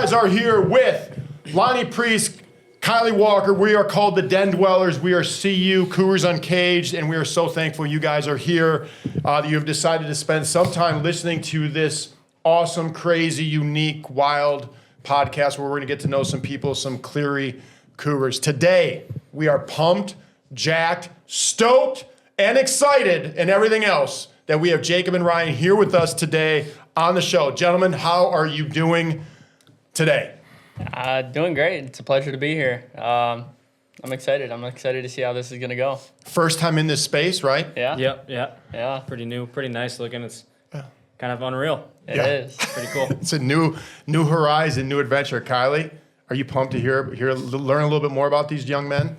guys are here with Lonnie, Pries, Kylie Walker. We are called the Den Dwellers. We are CU, Cougars Uncaged, and we are so thankful you guys are here. That you have decided to spend some time listening to this awesome, crazy, unique, wild podcast where we're going to get to know some people, some Cleary Cougars. Today, we are pumped, jacked, stoked, and excited, and everything else that we have Jacob and Ryan here with us today on the show. Gentlemen, how are you doing today? Doing great. It's a pleasure to be here. I'm excited. I'm excited to see how this is going to go. First time in this space, right? Yeah. Yep, yeah. Yeah. Pretty new, pretty nice looking. It's kind of unreal. It is. Pretty cool. It's a new horizon, new adventure. Kylie, are you pumped to learn a little bit more about these young men?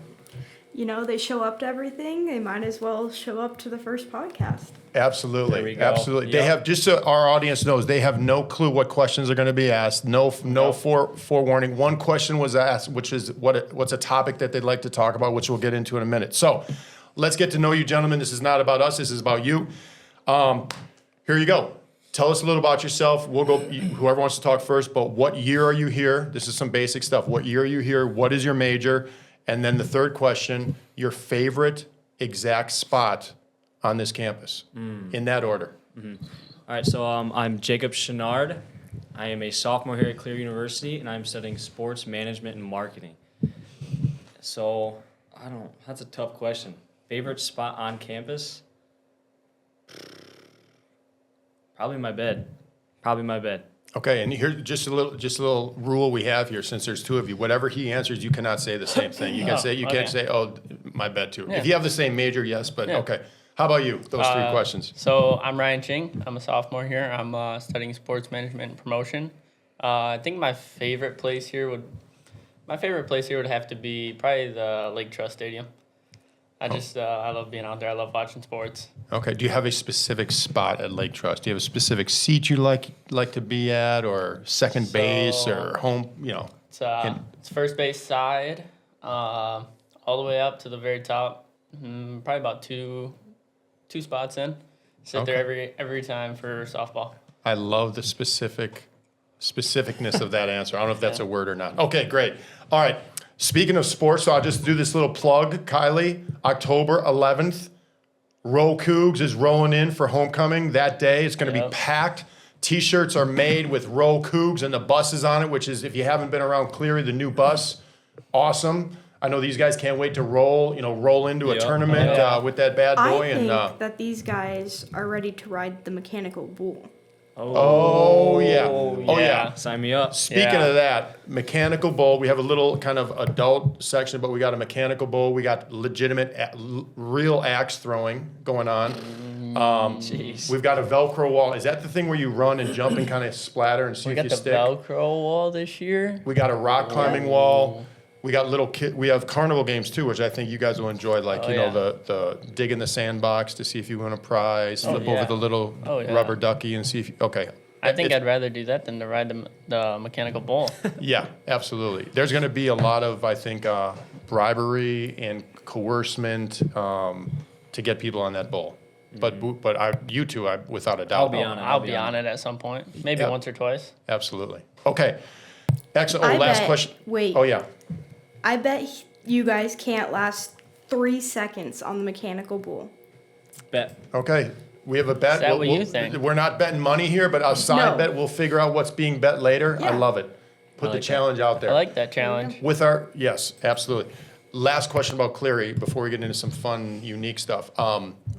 You know, they show up to everything. They might as well show up to the first podcast. Absolutely. There we go. Absolutely. Yep. They have, just so our audience knows, they have no clue what questions are going to be asked. No forewarning. One question was asked, which is what's a topic that they'd like to talk about, which we'll get into in a minute. So let's get to know you, gentlemen. This is not about us. This is about you. Here you go. Tell us a little about yourself. We'll go, whoever wants to talk first, but what year are you here? This is some basic stuff. What year are you here? What is your major? And then the third question, your favorite exact spot on this campus, in that order. All right, so I'm Jacob Chouinard. I am a sophomore here at Cleary University, and I'm studying sports management and marketing. So, that's a tough question. Favorite spot on campus? Probably my bed. Okay, and here just a little rule we have here. Since there's two of you, whatever he answers, you cannot say the same thing. You can't say, "Oh, my bed too." Yeah. If you have the same major, yes, but Yeah. okay. How about you? Those three questions. So I'm Ryan Ching. I'm a sophomore here. I'm studying sports management and promotion. I think my favorite place here would have to be probably the Lake Trust Stadium. I love being out there. I love watching sports. Okay. Do you have a specific spot at Lake Trust? Do you have a specific seat you like to be at, or second base, or home? You know, it's first base side, all the way up to the very top. Probably about two spots in. Sit there every time for softball. I love the specificness of that answer. I don't know if that's a word or not. Okay, great. All right. Speaking of sports, so I'll just do this little plug. Kylie, October 11th, Roll Cougs is rolling in for homecoming that day. It's going to be packed. T-shirts are made with Roll Cougs and the buses on it, which is, if you haven't been around Cleary, the new bus. Awesome. I know these guys can't wait to roll into a tournament with that bad boy. I think that these guys are ready to ride the mechanical bull. Oh yeah. Sign me up. Speaking of that, mechanical bull, we have a little kind of adult section, but we got a mechanical bull. We got legitimate, real axe throwing going on. We've got a Velcro wall. Is that the thing where you run and jump and kind of splatter and see if you stick? We got the Velcro wall this year. We got a rock climbing wall. We got we have carnival games too, which I think you guys will enjoy, like the dig in the sandbox to see if you win a prize, flip over the little rubber ducky and see if I think I'd rather do that than to ride the mechanical bull. Yeah, absolutely. There's going to be a lot of, I think, bribery and coercement to get people on that bull. But you two, without a doubt. I'll be on it. I'll be on it at some point, maybe once or twice. Absolutely. Okay. Excellent. Last question. Wait. Oh yeah. I bet you guys can't last 3 seconds on the mechanical bull. Bet. Okay. We have a bet. Is that what you think? We're not betting money here, but a side bet. We'll figure out what's being bet later. Yeah. I love it. Put the challenge out there. I like that challenge. Yes, absolutely. Last question about Cleary before we get into some fun, unique stuff.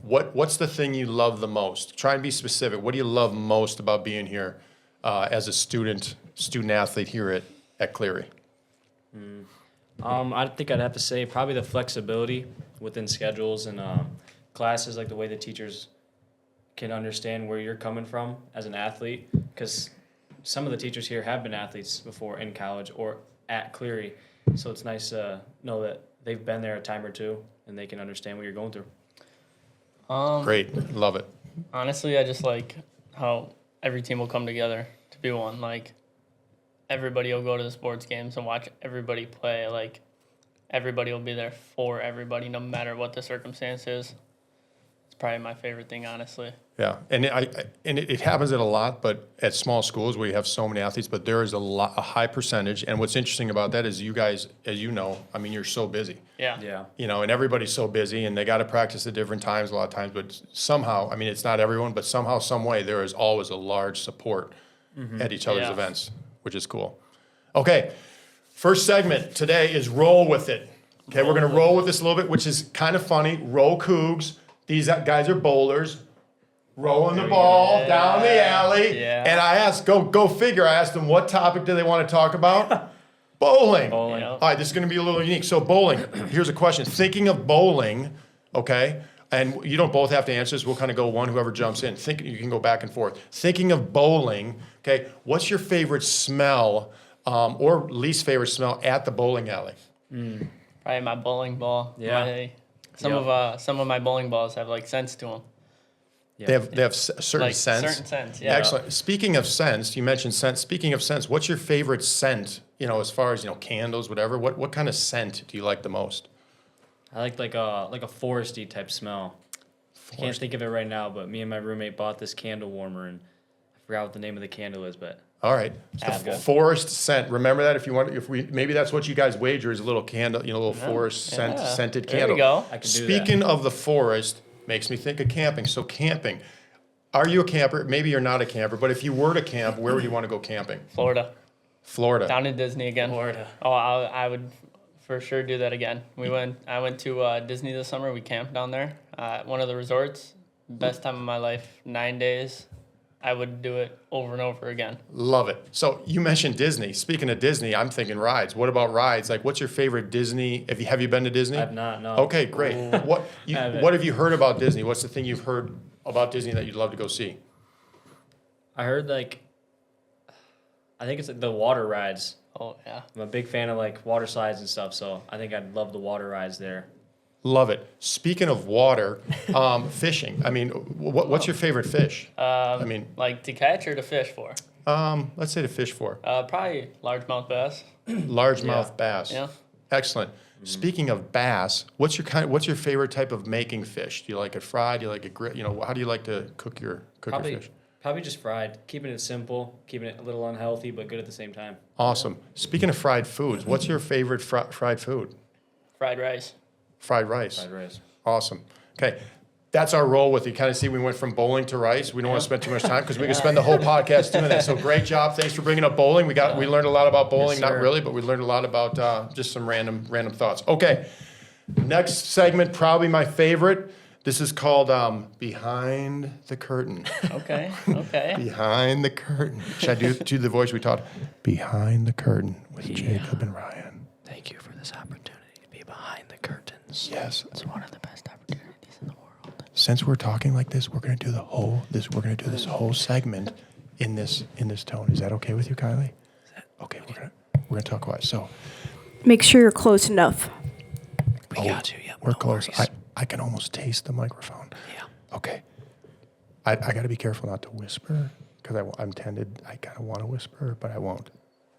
What's the thing you love the most? Try and be specific. What do you love most about being here as a student athlete here at Cleary? I think I'd have to say probably the flexibility within schedules and classes, like the way the teachers can understand where you're coming from as an athlete, because some of the teachers here have been athletes before in college or at Cleary, so it's nice to know that they've been there a time or two and they can understand what you're going through. Great, love it. Honestly, I just like how every team will come together to be one. Like, everybody will go to the sports games and watch everybody play. Like, everybody will be there for everybody, no matter what the circumstance is. It's probably my favorite thing, honestly. Yeah, and it happens at a lot, but at small schools where you have so many athletes, but there is a high percentage. And what's interesting about that is you guys, as you know, I mean, you're so busy. Yeah. Yeah. You know, and everybody's so busy, and they got to practice at different times a lot of times. But somehow, I mean, it's not everyone, but somehow, some way, there is always a large support at each other's Yeah. events, which is cool. Okay, first segment today is roll with it. Okay, we're gonna roll with this a little bit, which is kind of funny. Roll Cougs. These guys are bowlers. Rolling the ball down the alley. Yeah. And I asked, go figure, I asked them what topic do they want to talk about? Bowling. Bowling. Yeah. All right, this is going to be a little unique. So bowling, here's a question. Thinking of bowling, okay, and you don't both have to answer this. We'll kind of go one, whoever jumps in. You can go back and forth. Thinking of bowling, okay, what's your favorite smell or least favorite smell at the bowling alley? Probably my bowling ball. Yeah. Some of my bowling balls have like scents to them. They have certain Like scents. certain scents. Yeah. Excellent. Speaking of scents, you mentioned scent. Speaking of scents, what's your favorite scent? You know, as far as candles, whatever. What kind of scent do you like the most? I like a foresty type smell. I can't think of it right now, but me and my roommate bought this candle warmer, and I forgot what the name of the candle is, but All right, That's the good. forest scent. Remember that if you want. If we maybe that's what you guys wager is a little candle. You know, a little forest scented There candle. we go. I can do that. Speaking of the forest, makes me think of camping. So camping. Are you a camper? Maybe you're not a camper, but if you were to camp, where would you want to go camping? Florida. Florida. Down to Disney again. Florida. Oh, I would for sure do that again. I went to Disney this summer. We camped down there at one of the resorts. Best time of my life. 9 days. I would do it over and over again. Love it. So you mentioned Disney. Speaking of Disney, I'm thinking rides. What about rides? Like, what's your favorite Disney? Have you been to Disney? I've not. No. Okay, great. What Haven't. what have you heard about Disney? What's the thing you've heard about Disney that you'd love to go see? I heard I think it's like the water rides. Oh yeah. I'm a big fan of like water slides and stuff, so I think I'd love the water rides there. Love it. Speaking of water, fishing. I mean, what's your favorite fish? I mean, Like to catch or to fish for? let's say to fish for. Probably largemouth bass. Largemouth bass. Yeah. Excellent. Speaking of bass, what's your favorite type of making fish? Do you like it fried? Do you like it grilled? You know, how do you like to cook your fish? Probably just fried. Keeping it simple, keeping it a little unhealthy, but good at the same time. Awesome. Speaking of fried foods, what's your favorite fried food? Fried rice. Fried rice. Fried rice. Awesome. Okay. That's our role with you. Kind of see we went from bowling to rice. We don't want to spend too much time because we could spend the whole podcast doing that. So great job. Thanks for bringing up bowling. We learned a lot about bowling. Yes, Not sir. really, but we learned a lot about just some random thoughts. Okay. Next segment, probably my favorite. This is called Behind the Curtain. Okay. Okay. Behind the Curtain. Should I do the voice we taught? Behind the Curtain with Jacob and Ryan. Thank you for this opportunity to be behind the curtains. Yes. It's one of the best opportunities in the world. Since we're talking like this, we're gonna do this whole segment in this tone. Is that okay with you, Kylie? Okay, we're gonna talk quiet. So Make sure you're close enough. We got you. Yep. we're no close. worries. I can almost taste the microphone. Yeah. Okay. I got to be careful not to whisper because I'm tended. I kind of want to whisper, but I won't.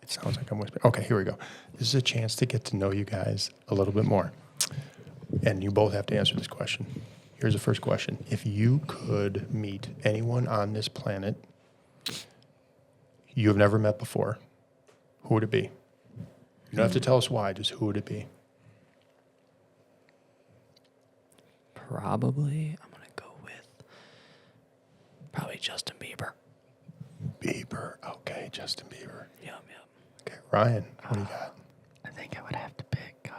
It sounds like I'm whispering. Okay, here we go. This is a chance to get to know you guys a little bit more, and you both have to answer this question. Here's the first question: if you could meet anyone on this planet you have never met before, who would it be? You don't have to tell us why. Just who would it be? Probably, I'm going to go with probably Justin Bieber. Bieber. Okay, Justin Bieber. Yep. Okay, Ryan, what do you got? I think I would have to pick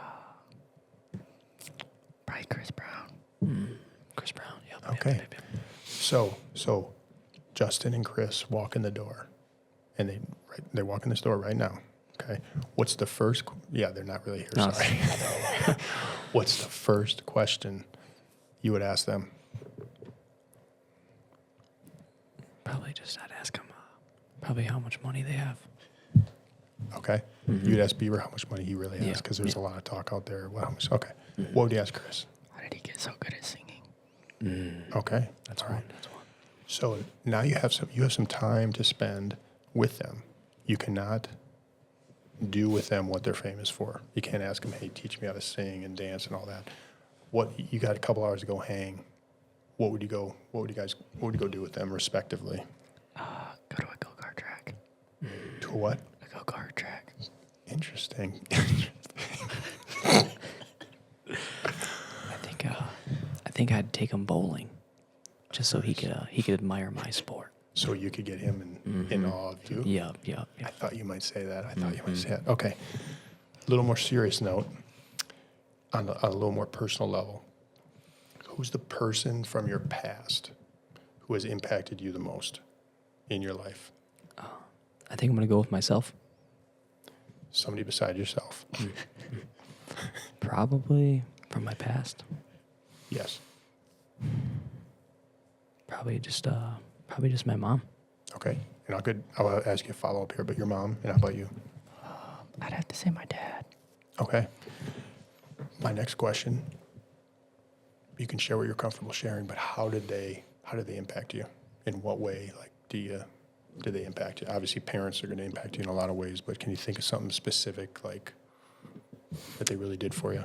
probably Chris Brown. Chris Brown. Yep. Okay. So Justin and Chris walk in the door, and they walk in this door right now. Okay. What's the first? Yeah, they're not really here. No, Sorry. What's the first question you would ask them? Probably just I'd ask him probably how much money they have. Okay. You'd ask Bieber how much money he really has Yeah. because there's a lot of talk out there. Well, how much? Okay. What would you ask Chris? How did he get so good at singing? Okay. That's All one. right. That's one. So now you have some time to spend with them. You cannot do with them what they're famous for. You can't ask them, "Hey, teach me how to sing and dance and all that." You got a couple hours to go hang. what would you go do with them respectively? Go to a go-kart track. To a what? A go-kart track. Interesting. I think I'd take him bowling, just so he could admire my sport. So you could get him in awe of you? Yep. I thought you might say that. Okay. A little more serious note, on a little more personal level. Who's the person from your past who has impacted you the most in your life? I think I'm gonna go with myself. Somebody beside yourself. Probably from my past. Yes. Probably just my mom. Okay. And I'll ask you a follow-up here, but your mom, and how about you? I'd have to say my dad. Okay. My next question, you can share what you're comfortable sharing, but how did they impact you? In what way, like, do they impact you? Obviously, parents are going to impact you in a lot of ways, but can you think of something specific, like, that they really did for you?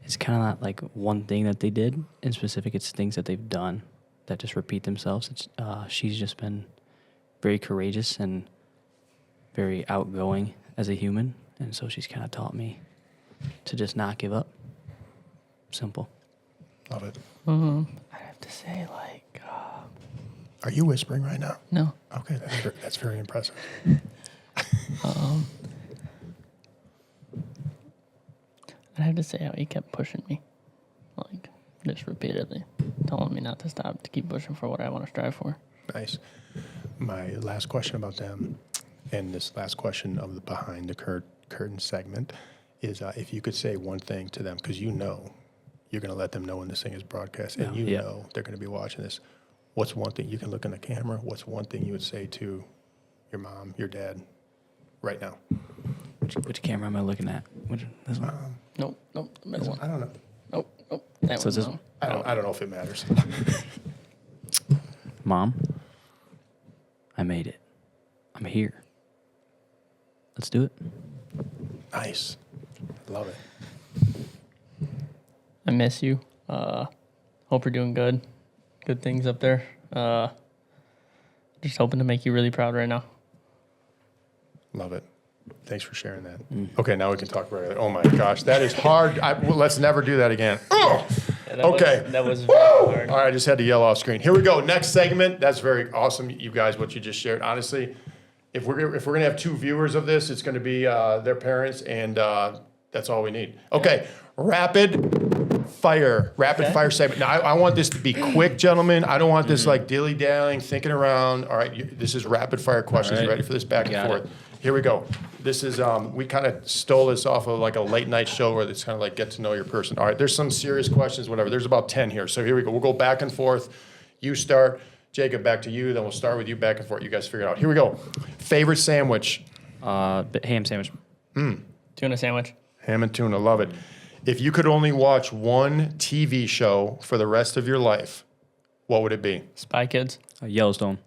It's kind of not like one thing that they did in specific. It's things that they've done that just repeat themselves. She's just been very courageous and very outgoing as a human, and so she's kind of taught me to just not give up. Simple. Love it. I'd have to say Are you whispering right now? no. Okay, that's very impressive. I'd have to say how he kept pushing me, just repeatedly, telling me not to stop, to keep pushing for what I want to strive for. Nice. My last question about them, and this last question of the behind the curtain segment, is if you could say one thing to them, because you know you're going to let them know when this thing is broadcast, and you know they're going to be watching this. What's one thing you can look in the camera? What's one thing you would say to your mom, your dad, right now? Which camera am I looking at? This one? Nope, the middle one. I don't know. Nope, that So one. is this no. one? I don't know if it matters. Mom, I made it. I'm here. Let's do it. Nice. Love it. I miss you. Hope you're doing good. Good things up there. Just hoping to make you really proud right now. Love it. Thanks for sharing that. Okay, now we can talk about it. Oh my gosh, that is hard. Let's never do that again. Oh! Yeah, Okay. That was very hard. All right, I just had to yell off screen. Here we go. Next segment. That's very awesome, you guys, what you just shared. Honestly, if we're gonna have 2 viewers of this, it's gonna be their parents, and that's all we need. Okay, rapid fire segment. Now I want this to be quick, gentlemen. I don't want this like dilly-dallying, thinking around. All right, this is rapid fire questions. All right. You ready for this? Back and Got forth. it. Here we go. This is we kind of stole this off of like a late night show where it's kind of like get to know your person. All right, there's some serious questions, whatever. There's about 10 here. So here we go. We'll go back and forth. You start, Jacob, back to you. Then we'll start with you back and forth. You guys figure it out. Here we go. Favorite sandwich? Ham sandwich. Tuna sandwich. Ham and tuna. Love it. If you could only watch one TV show for the rest of your life, what would it be? Spy Kids. Yellowstone.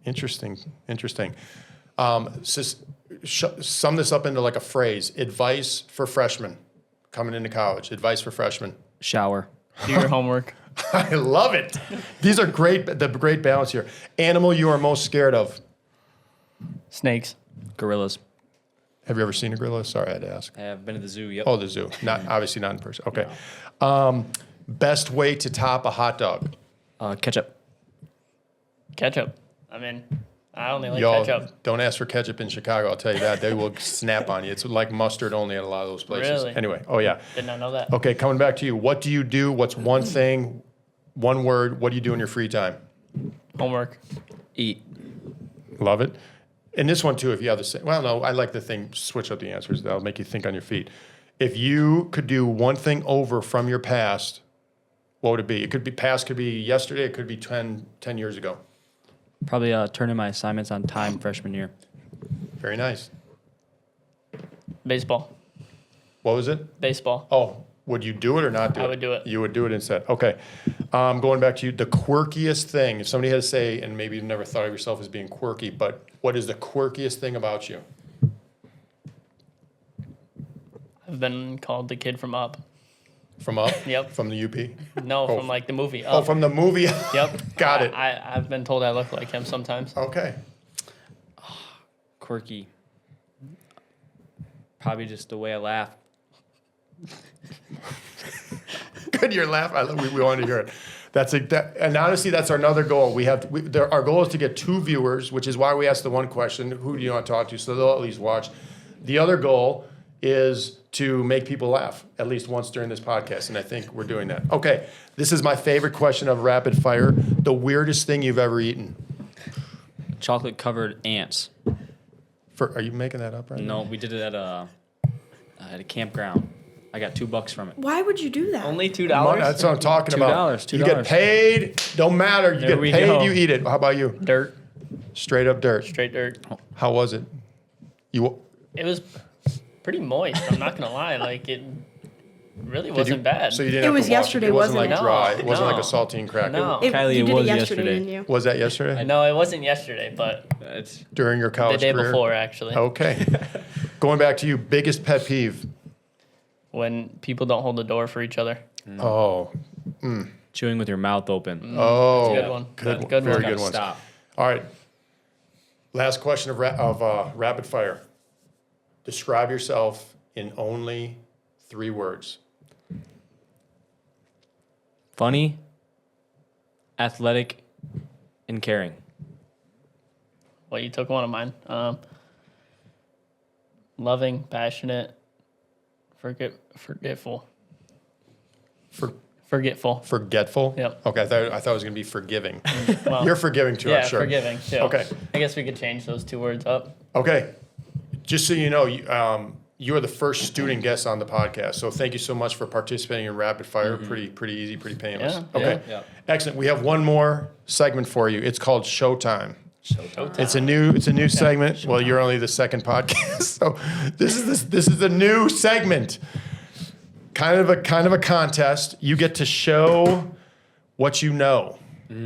Interesting. Sum this up into like a phrase. Advice for freshmen coming into college. Advice for freshmen. Shower. Do your homework. I love it. These are great. The great balance here. Animal you are most scared of. Snakes. Gorillas. Have you ever seen a gorilla? Sorry, I had to ask. I have been to the zoo. Yep. Oh, the zoo. Obviously not in person. Okay. Best way to top a hot dog. Ketchup. Ketchup. I only like Y'all, ketchup. don't ask for ketchup in Chicago. I'll tell you that. They will snap on you. It's like mustard only at a lot of those places. Really? Anyway, oh yeah. Did not know that. Okay, coming back to you. What do you do? What's one thing, one word? What do you do in your free time? Homework. Eat. Love it. And this one too, if you have the same. Well, no, I like the thing. Switch up the answers. That'll make you think on your feet. If you could do one thing over from your past, what would it be? It could be past, could be yesterday, it could be 10 years ago. Probably turning my assignments on time freshman year. Very nice. Baseball. What was it? Baseball. Oh, would you do it or not do it? I would do it. You would do it instead. Okay. Going back to you, the quirkiest thing, if somebody had to say, and maybe you've never thought of yourself as being quirky, but what is the quirkiest thing about you? I've been called the kid from Up. From Up? Yep. From the UP? No, Oh. from like the movie. Oh, Up. from the movie? Yep. Got it. I've been told I look like him sometimes. Okay. Quirky. Probably just the way I laugh. Good, your laugh. We wanted to hear it. And honestly, that's another goal. Our goal is to get 2 viewers, which is why we asked the one question, who do you want to talk to? So they'll at least watch. The other goal is to make people laugh at least once during this podcast, and I think we're doing that. Okay, this is my favorite question of rapid fire. The weirdest thing you've ever eaten? Chocolate covered ants. Are you making that up right now? No, we did it at a campground. I got $2 from it. Why would you do that? Only $2. That's what I'm talking about. $2. You get paid, don't matter. You There get we paid, go. you eat it. How about you? Dirt. Straight up dirt. Straight dirt. How was it? It was pretty moist. I'm not gonna lie. Like it really wasn't bad. So you didn't It have was to wash yesterday, it. It wasn't wasn't like it? dry. No, It wasn't like a no. saltine cracker. No. Kylie, you it did was it yesterday, yesterday. didn't you? Was that yesterday? No, it wasn't yesterday, but It's During your the college day career? before actually. Okay. Going back to you, biggest pet peeve. When people don't hold the door for each other. Oh. chewing with your mouth open. Oh. Good one. Good, Good very one. good Gotta one. Stop. All right. Last question of rapid fire. Describe yourself in only 3 words. Funny, athletic, and caring. Well, you took one of mine. Loving, passionate, forgetful. Forgetful. Forgetful? Yep. Okay, I thought it was going to be forgiving. Well, You're forgiving too, yeah, I'm sure. forgiving too. Okay. I guess we could change those 2 words up. Okay. Just so you know, you are the first student guest on the podcast. So thank you so much for participating in rapid fire. Pretty easy, pretty painless. Yeah, Okay. yeah. Excellent. We have one more segment for you. It's called Showtime. Showtime. It's a new segment. Well, you're only the second podcast, so this is a new segment. Kind of a contest. You get to show what you know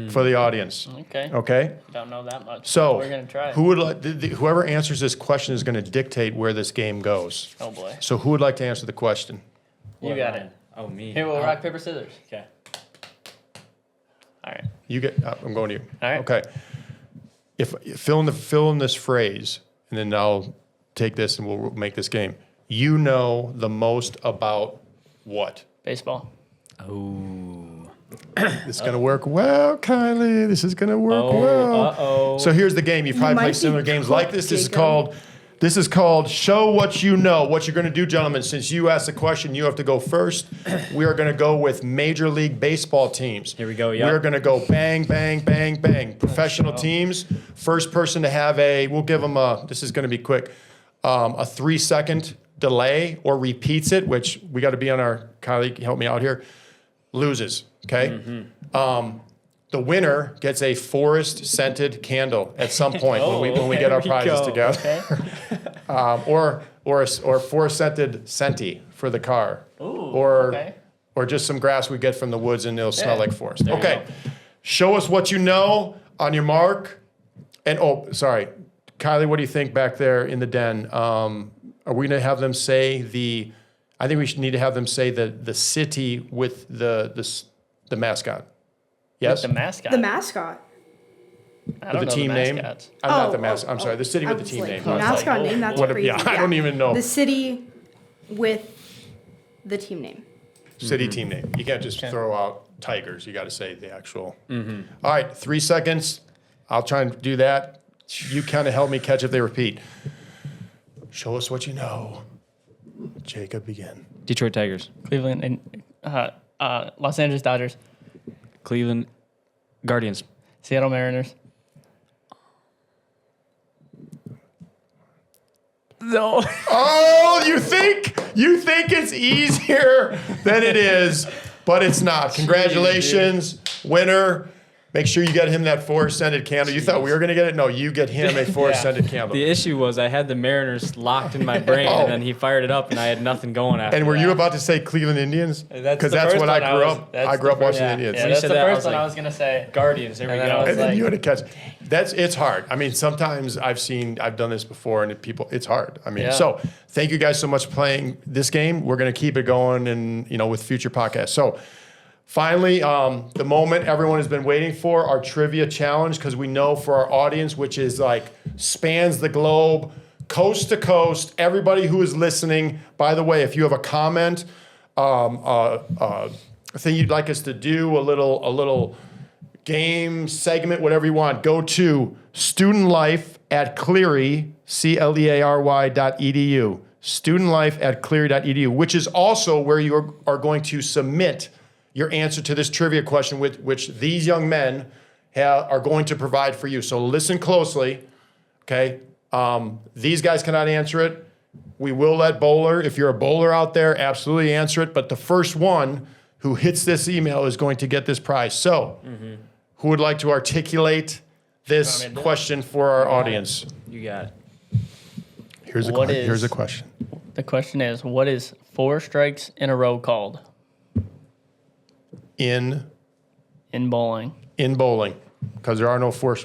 for the audience. Okay. Okay. Don't know that much. So we're gonna try. who would whoever answers this question is going to dictate where this game goes. Oh boy. So who would like to answer the question? You got it. Oh, me. Here, we'll rock paper scissors. Okay. All right. You get. I'm going to you. All right. Okay. If fill in this phrase, and then I'll take this and we'll make this game. You know the most about what? Baseball. Oh. This is going to work well, Kylie. This is going to work well. Uh-oh. So here's the game. You've probably might played be similar games like cooked, this. Jacob. This is called Show What You Know. What you're going to do, gentlemen, since you asked the question, you have to go first. We are going to go with Major League Baseball teams. Here we go, yep. We're going to go bang, bang, bang, bang. Professional teams. First person to have we'll give them this is going to be quick, a 3-second delay or repeats it, which we got to be on our, Kylie, help me out here, loses, okay? Mm-hmm. The winner gets a forest-scented candle at some point when we get our there we prizes go. together, or forest-scented scenty for the car, Ooh. or Okay. or just some grass we get from the woods and it'll smell Yeah. like forest. There you Okay, go. show us what you know on your mark, and sorry, Kylie, what do you think back there in the den? Are we gonna have them say I think we should need to have them say the city with the mascot. Yes? The mascot. The mascot. I don't the know team the name? mascots. I'm not the Oh, mascot. I'm sorry, the city with the team name. The I was mascot like, name, that's What if- crazy. yeah, I don't even know. The city with the team name. City team name. You can't just throw out Tigers. You got to say the actual. All right, 3 seconds. I'll try and do that. You kind of help me catch if they repeat. Show us what you know. Jacob, begin. Detroit Tigers. Cleveland and Los Angeles Dodgers. Cleveland Guardians. Seattle Mariners. No. Oh, you think it's easier than it is, but it's not. Congratulations, winner. Make sure you get him that 4-scented candle. You thought we were going to get it? No, you get him a 4-scented candle. The issue was I had the Mariners locked in my brain, Oh. and then he fired it up, and I had nothing going after And were that. you about to say Cleveland Indians? That's Because the that's first what I one grew was- up. that's I grew the up watching first- the Indians. Yeah, When you that's said the that, I first was one I like, was gonna say. Guardians, there we And then I go. was And then like- you had to catch. It's hard. I mean, sometimes I've done this before, and it's hard. I mean, Yeah. so thank you guys so much for playing this game. We're going to keep it going, and with future podcasts. So. Finally, the moment everyone has been waiting for, our trivia challenge, because we know for our audience, which is like spans the globe, coast to coast, everybody who is listening. By the way, if you have a comment, a thing you'd like us to do, a little game segment, whatever you want, go to studentlife@Cleary, CLEARY.edu. Studentlife@Cleary.edu, which is also where you are going to submit your answer to this trivia question, which these young men are going to provide for you. So listen closely, okay? These guys cannot answer it. We will let bowler, if you're a bowler out there, absolutely answer it. But the first one who hits this email is going to get this prize. So, who would like to articulate this question for our audience? You got it. Here's a question. The question is, what is 4 strikes in a row called In bowling? bowling, because there are no four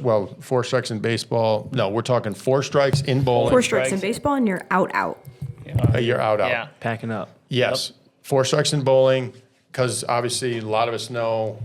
strikes in baseball. No, we're talking 4 strikes in bowling. 4 strikes in strikes. baseball and you're out. You're out. Yeah. Packing up. Yes, 4 strikes in bowling, because obviously a lot of us know,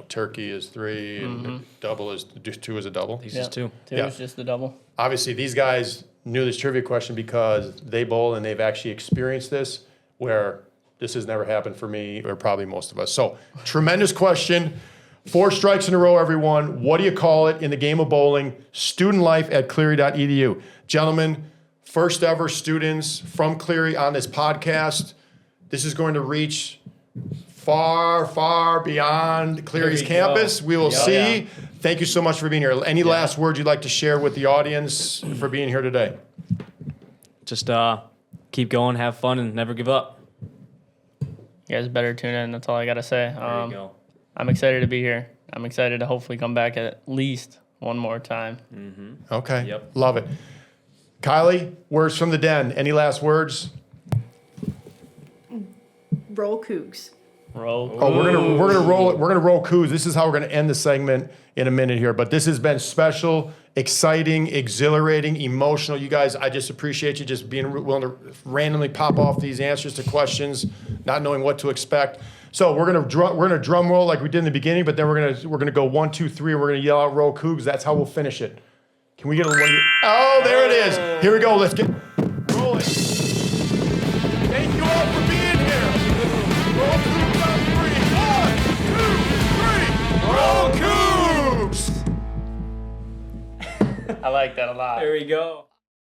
turkey is 3 and double is 2 is a double. This is 2. 2 Yeah. is just the double. Obviously, these guys knew this trivia question because they bowl and they've actually experienced this, where this has never happened for me or probably most of us. So, tremendous question. 4 strikes in a row, everyone. What do you call it in the game of bowling? Studentlife@Cleary.edu. Gentlemen, first ever students from Cleary on this podcast. This is going to reach far, far beyond Cleary's There we go. campus. We will Yeah. see. Yeah. Thank you so much for being here. Any last words you'd like to share with the audience for being here today? Just keep going, have fun, and never give up. You guys better tune in. That's all I got to say. There you go. I'm excited to be here. I'm excited to hopefully come back at least one more time. Okay. Yep. Love it. Kylie, words from the den. Any last words? Roll Cougs. Roll. Oh, we're gonna roll it. We're gonna roll Cougs. This is how we're gonna end the segment in a minute here. But this has been special, exciting, exhilarating, emotional. You guys, I just appreciate you just being willing to randomly pop off these answers to questions, not knowing what to expect. So we're gonna drum roll like we did in the beginning, but then we're gonna go 1, 2, 3, and we're gonna yell out "Roll Cougs." That's how we'll finish it. Can we get a one? Oh, there it is. Here we go. Let's get rolling. Thank you all for being here. Roll Cougs on 3. 1, 2, 3. Roll Cougs. I like that a lot. There we go.